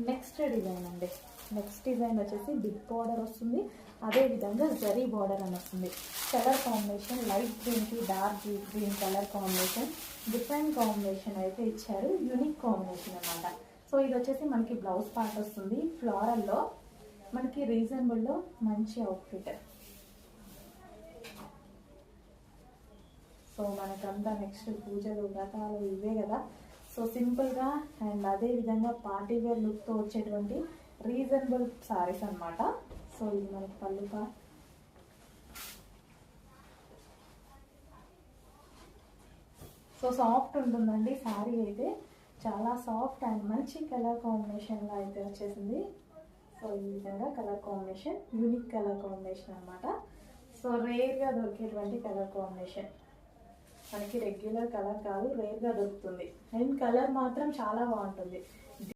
Next design అండి. Next design వచ్చేసి big border వస్తుంది, అదేవిధంగా జరీ బార్డర్ అని వస్తుంది. కలర్ కాంబినేషన్ లైట్ గ్రీన్కి dark green colour combination, different combination అయితే ఇచ్చారు. యూనిక్ కాంబినేషన్ అనమాట. సో ఇది వచ్చేసి మనకి బ్లౌజ్ పార్ట్ వస్తుంది. ఫ్లోరల్లో మనకి రీజనబుల్లో మంచి అవుట్ఫిట్. సో మనకంతా నెక్స్ట్ పూజలు వ్రతాలు ఇవే కదా. సో సింపుల్గా అండ్ అదేవిధంగా పార్టీ వేర్ లుక్తో వచ్చేటువంటి రీజనబుల్ సారీస్ అనమాట. సో ఇది మనకి పళ్ళుగా సో సాఫ్ట్ ఉంటుందండి సారీ అయితే, చాలా సాఫ్ట్ అండ్ మంచి కలర్ కాంబినేషన్లో అయితే వచ్చేసింది. సో ఈ విధంగా colour combination unique colour combination అనమాట. సో రేర్గా దొరికేటువంటి కలర్ కాంబినేషన్, మనకి రెగ్యులర్ కలర్ కాదు, రేర్గా దొరుకుతుంది. అండ్ కలర్ మాత్రం చాలా బాగుంటుంది.